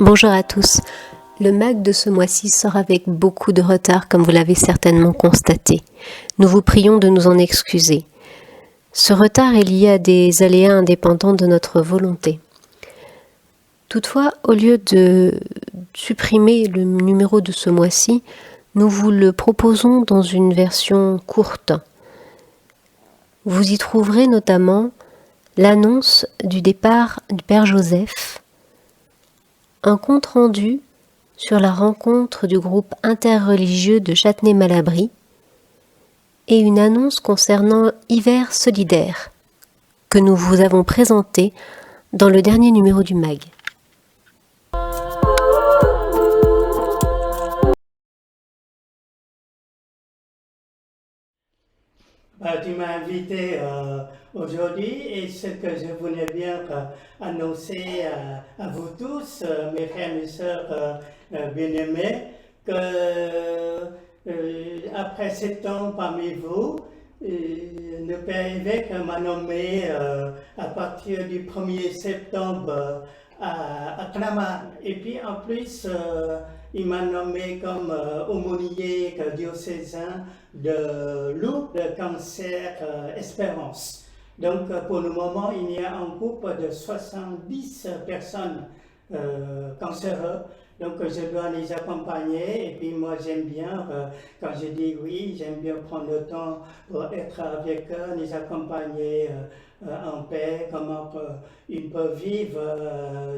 Bonjour à tous. Le MAG de ce mois-ci sort avec beaucoup de retard, comme vous l'avez certainement constaté. Nous vous prions de nous en excuser. Ce retard est lié à des aléas indépendants de notre volonté. Toutefois, au lieu de supprimer le numéro de ce mois-ci, nous vous le proposons dans une version courte. Vous y trouverez notamment l'annonce du départ du Père Joseph, un compte-rendu sur la rencontre du groupe interreligieux de Châtenay-Malabry et une annonce concernant Hiver solidaire que nous vous avons présenté dans le dernier numéro du MAG. Tu m'as invité aujourd'hui et ce que je voulais bien annoncer à vous tous, mes frères et sœurs bien-aimés, que après 7 ans parmi vous, le Père évêque m'a nommé à partir du 1er septembre à Clamart. Et puis en plus, il m'a nommé comme aumônier diocésain de Loup, le cancer Espérance. Donc pour le moment, il y a un groupe de 70 personnes cancéreux. Donc je dois les accompagner et puis moi j'aime bien, quand je dis oui, j'aime bien prendre le temps pour être avec eux, les accompagner en paix, comment ils peuvent vivre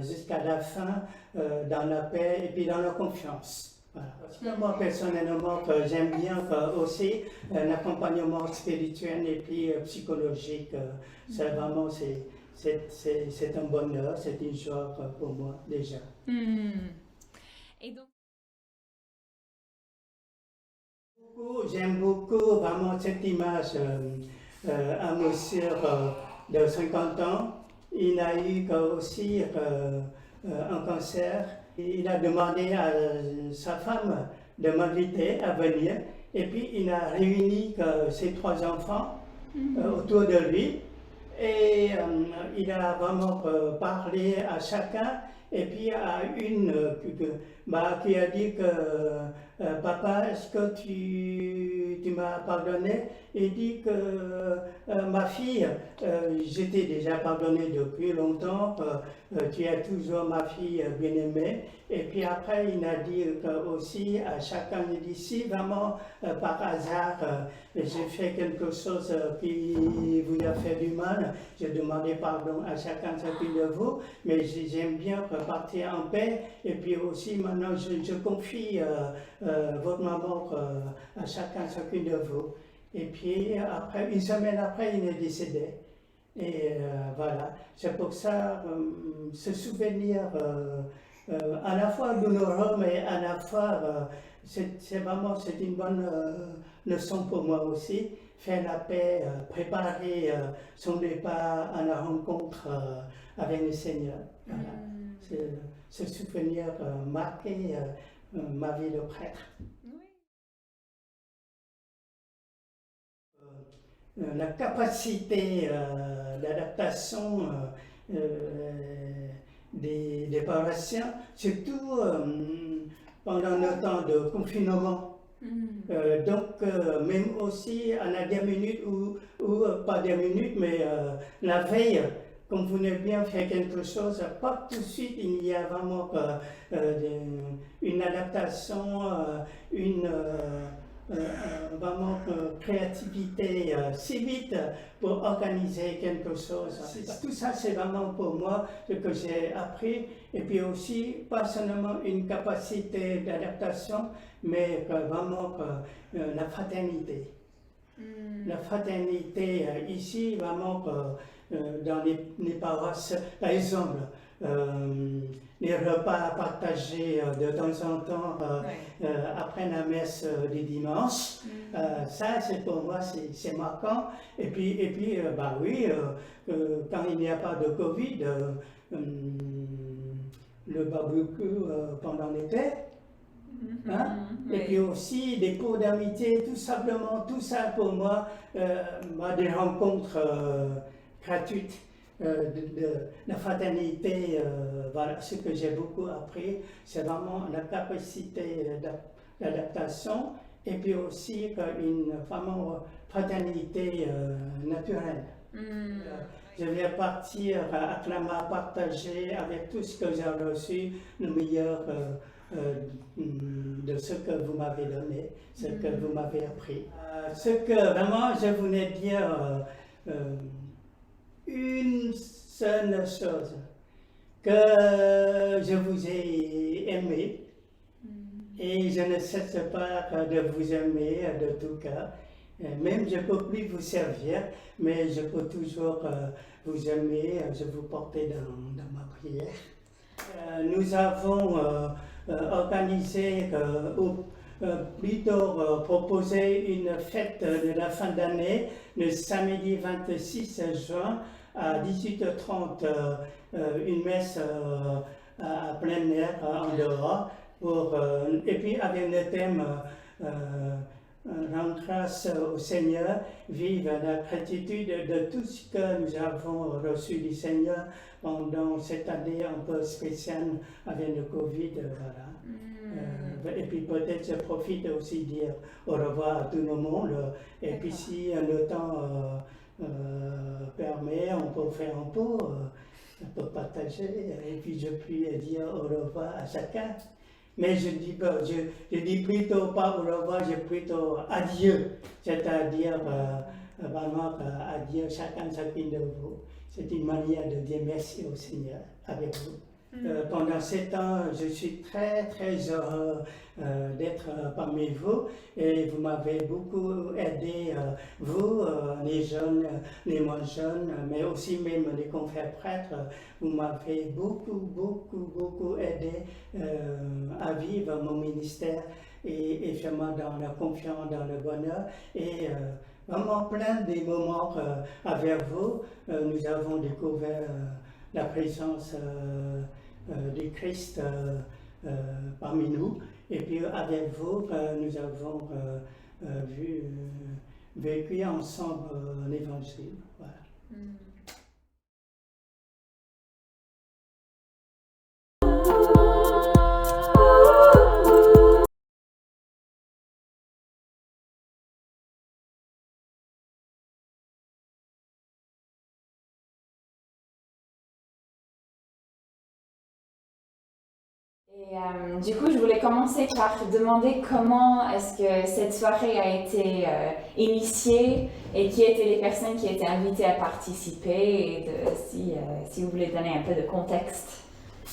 jusqu'à la fin dans la paix et puis dans la confiance. Voilà. Parce que moi personnellement j'aime bien aussi l'accompagnement spirituel et puis psychologique. C'est vraiment c'est un bonheur, c'est une joie pour moi déjà. Et donc... J'aime beaucoup vraiment cette image. Un monsieur de 50 ans, il a eu aussi un cancer. Il a demandé à sa femme de m'inviter à venir. Et puis il a réuni ses 3 enfants autour de lui. Et il a vraiment parlé à chacun. Et puis à une qui a dit que papa, est-ce que tu m'as pardonné? Il dit que ma fille, j'étais déjà pardonné depuis longtemps, tu es toujours ma fille bien-aimée. Et puis après, il a dit aussi à chacun, il dit si vraiment par hasard j'ai fait quelque chose qui vous a fait du mal, je demandais pardon à chacun de vous, mais j'aime bien partir en paix. Et puis aussi maintenant je confie votre maman à chacune de vous. Et puis après, une semaine après, il est décédé. Et voilà, c'est pour ça, ce souvenir à la fois douloureux, mais à la fois, c'est vraiment une bonne leçon pour moi aussi. Faire la paix, préparer son départ à la rencontre avec le Seigneur. Voilà. Ce souvenir marqué ma vie de prêtre. La capacité d'adaptation des paroissiens, surtout pendant le temps de confinement. Donc, même aussi à la dernière minute, ou pas dernière minute, mais la veille, quand vous venez bien faire quelque chose, pas tout de suite, il y a vraiment une adaptation, vraiment créativité si vite pour organiser quelque chose. Tout ça, c'est vraiment pour moi ce que j'ai appris. Et puis aussi, pas seulement une capacité d'adaptation, mais vraiment la fraternité. La fraternité ici, vraiment dans les paroisses, par exemple, les repas partagés de temps en temps après la messe du dimanche, ça c'est pour moi c'est marquant. Et puis bah oui, quand il n'y a pas de Covid, le barbecue pendant l'été. Hein? Et puis aussi des cours d'amitié, tout simplement, tout ça pour moi, des rencontres gratuites la fraternité, voilà, ce que j'ai beaucoup appris, c'est vraiment la capacité d'adaptation et puis aussi une vraiment fraternité naturelle. Je vais partir à Klama partager avec tout ce que j'ai reçu le meilleur de ce que vous m'avez donné, ce que vous m'avez appris. Ce que vraiment je voulais dire, une seule chose, que je vous ai aimé et je ne cesse pas de vous aimer de tout cœur. Même je ne peux plus vous servir, mais je peux toujours vous aimer, je vous porter dans ma prière. Nous avons organisé, ou plutôt proposé une fête de la fin d'année, le samedi 26 juin à 18h30, une messe à plein air, en dehors, et puis avec le thème rendre grâce au Seigneur, vivre la gratitude de tout ce que nous avons reçu du Seigneur pendant cette année un peu spéciale avec le Covid. Voilà. Et puis peut-être je profite aussi de dire au revoir à tout le monde. Et puis si le temps permet, on peut faire un peu, on peut partager. Et puis je puis dire au revoir à chacun. Mais je dis plutôt pas au revoir, je dis plutôt adieu. C'est-à-dire vraiment adieu chacune de vous. C'est une manière de dire merci au Seigneur avec vous. Pendant 7 ans, je suis très très heureux d'être parmi vous et vous m'avez beaucoup aidé, vous, les jeunes, les moins jeunes, mais aussi même les confrères prêtres, vous m'avez beaucoup aidé à vivre mon ministère et vraiment dans la confiance, dans le bonheur et vraiment plein de moments avec vous. Nous avons découvert la présence du Christ parmi nous. Et puis avec vous, nous avons vécu ensemble l'Évangile. Voilà. Et du coup, je voulais commencer par demander comment est-ce que cette soirée a été initiée et qui étaient les personnes qui étaient invitées à participer et si vous voulez donner un peu de contexte.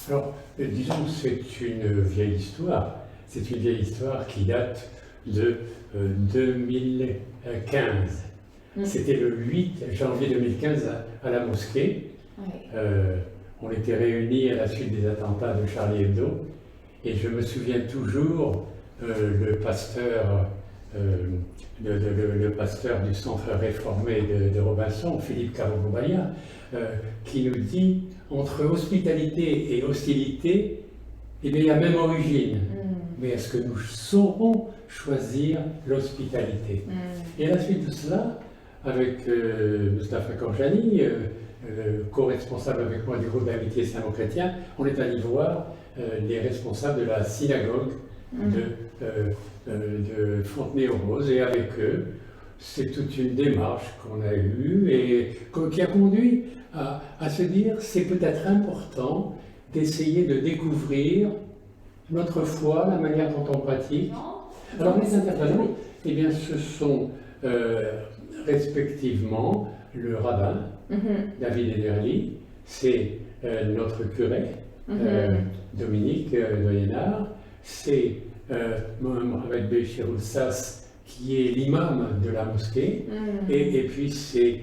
Alors, disons que c'est une vieille histoire. C'est une vieille histoire qui date de 2015. C'était le 8 janvier 2015 à la mosquée. Oui. On était réunis à la suite des attentats de Charlie Hebdo et je me souviens toujours le pasteur du centre réformé de Robinson, Philippe Carobobaya, qui nous dit entre hospitalité et hostilité, eh bien, il y a même origine. Mais est-ce que nous saurons choisir l'hospitalité? Et à la suite de cela, avec Mustapha Korjani, co-responsable avec moi du groupe d'amitié islamo-chrétien, on est allé voir les responsables de la synagogue de Fontenay-aux-Roses et avec eux, c'est toute une démarche qu'on a eue et qui a conduit à se dire c'est peut-être important d'essayer de découvrir notre foi, la manière dont on pratique. Alors les intervenants, eh bien, ce sont respectivement le rabbin, David Ederli, c'est notre curé, Dominique Doyenard, c'est Mohamed Béchirou Sass, qui est l'imam de la mosquée, et puis c'est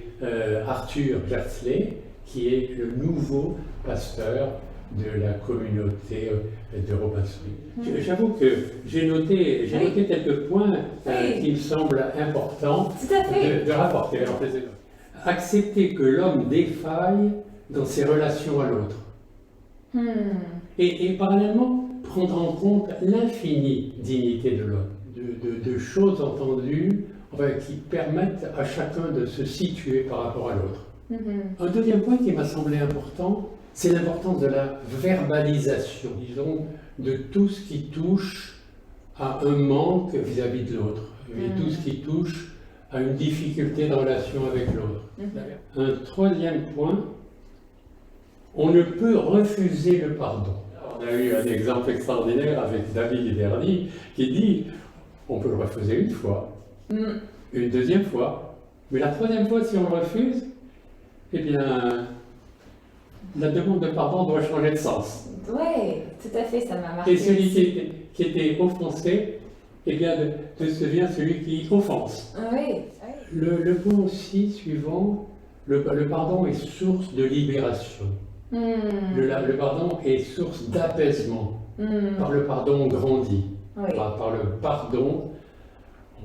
Arthur Gertzley, qui est le nouveau pasteur de la communauté de Robinson. J'avoue que j'ai noté quelques points qui me semblent importants de rapporter. Alors, accepter que l'homme défaille dans ses relations à l'autre. Et parallèlement, prendre en compte l'infinie dignité de l'homme, de choses entendues qui permettent à chacun de se situer par rapport à l'autre. Un deuxième point qui m'a semblé important, c'est l'importance de la verbalisation, disons, de tout ce qui touche à un manque vis-à-vis de l'autre, et tout ce qui touche à une difficulté de relation avec l'autre. Un troisième point, on ne peut refuser le pardon. On a eu un exemple extraordinaire avec David Ederli qui dit on peut le refuser une fois, une deuxième fois, mais la troisième fois, si on le refuse, eh bien, la demande de pardon doit changer de sens. Oui, tout à fait, ça m'a marqué. Et celui qui était offensé, eh bien, devient celui qui offense. Oui. Le point aussi suivant, le pardon est source de libération. Le pardon est source d'apaisement. Par le pardon, on grandit. Oui. Par le pardon,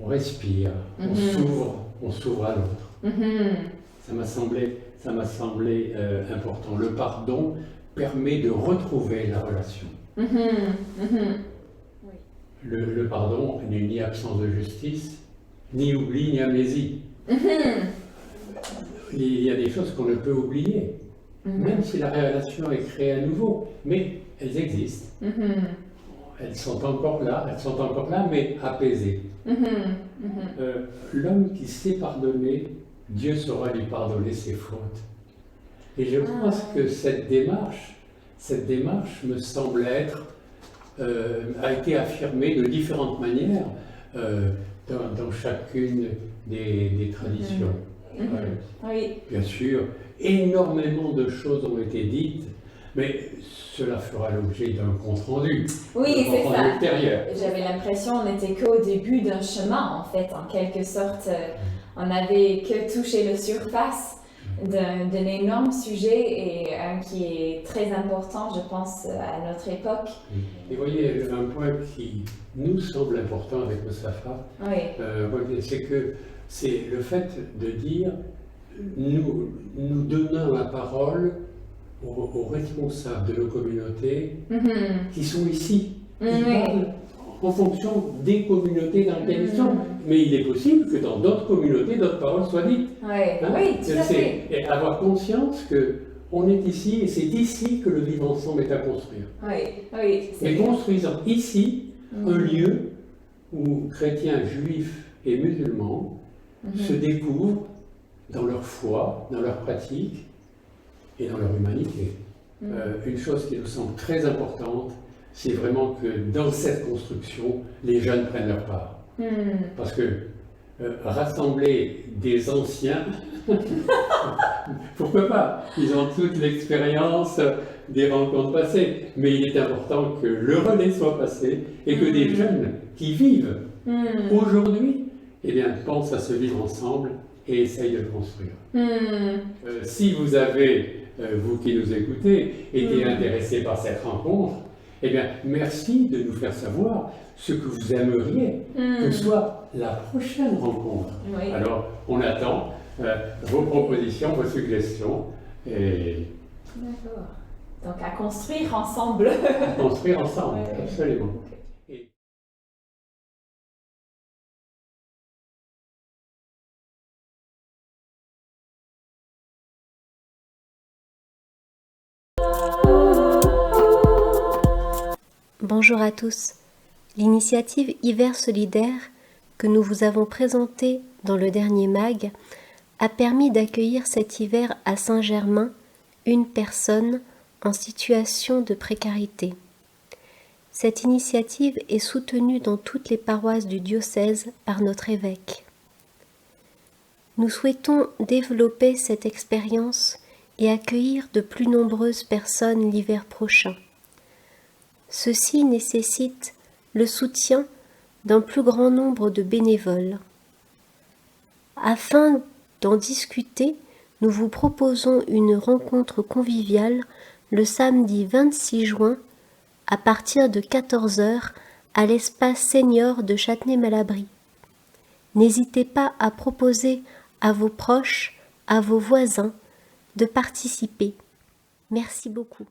on respire, on s'ouvre à l'autre. Ça m'a semblé important. Le pardon permet de retrouver la relation. Le pardon n'est ni absence de justice, ni oubli, ni amnésie. Il y a des choses qu'on ne peut oublier, même si la relation est créée à nouveau, mais elles existent. Elles sont encore là, mais apaisées. L'homme qui sait pardonner, Dieu saura lui pardonner ses fautes. Et je pense que cette démarche me semble a été affirmée de différentes manières dans chacune des traditions. Oui. Bien sûr, énormément de choses ont été dites, mais cela fera l'objet d'un compte-rendu. Oui, c'est ça. Ultérieur. J'avais l'impression qu'on n'était qu'au début d'un chemin, en fait, en quelque sorte. On n'avait que touché la surface d'un énorme sujet et un qui est très important, je pense, à notre époque. Et vous voyez, un point qui nous semble important avec Moustapha, c'est le fait de dire nous donnons la parole aux responsables de nos communautés qui sont ici, qui parlent en fonction des communautés dans lesquelles ils sont. Mais il est possible que dans d'autres communautés, d'autres paroles soient dites. Oui, tout à fait. Et avoir conscience qu'on est ici et c'est ici que le vivre ensemble est à construire. Mais construisant ici un lieu où chrétiens, juifs et musulmans se découvrent dans leur foi, dans leur pratique et dans leur humanité. Une chose qui nous semble très importante, c'est vraiment que dans cette construction, les jeunes prennent leur part. Parce que rassembler des anciens, pourquoi pas? Ils ont toute l'expérience des rencontres passées, mais il est important que le relais soit passé et que des jeunes qui vivent aujourd'hui, eh bien, pensent à se vivre ensemble et essayent de le construire. Si vous avez, vous qui nous écoutez, été intéressé par cette rencontre, eh bien, merci de nous faire savoir ce que vous aimeriez que soit la prochaine rencontre. Alors, on attend vos propositions, vos suggestions. Et... D'accord. Donc, à construire ensemble. À construire ensemble, absolument. Bonjour à tous. L'initiative Hiver solidaire que nous vous avons présentée dans le dernier MAG a permis d'accueillir cet hiver à Saint-Germain une personne en situation de précarité. Cette initiative est soutenue dans toutes les paroisses du diocèse par notre évêque. Nous souhaitons développer cette expérience et accueillir de plus nombreuses personnes l'hiver prochain. Ceci nécessite le soutien d'un plus grand nombre de bénévoles. Afin d'en discuter, nous vous proposons une rencontre conviviale le samedi 26 juin à partir de 14 h à l'espace senior de Châtenay-Malabry. N'hésitez pas à proposer à vos proches, à vos voisins de participer. Merci beaucoup.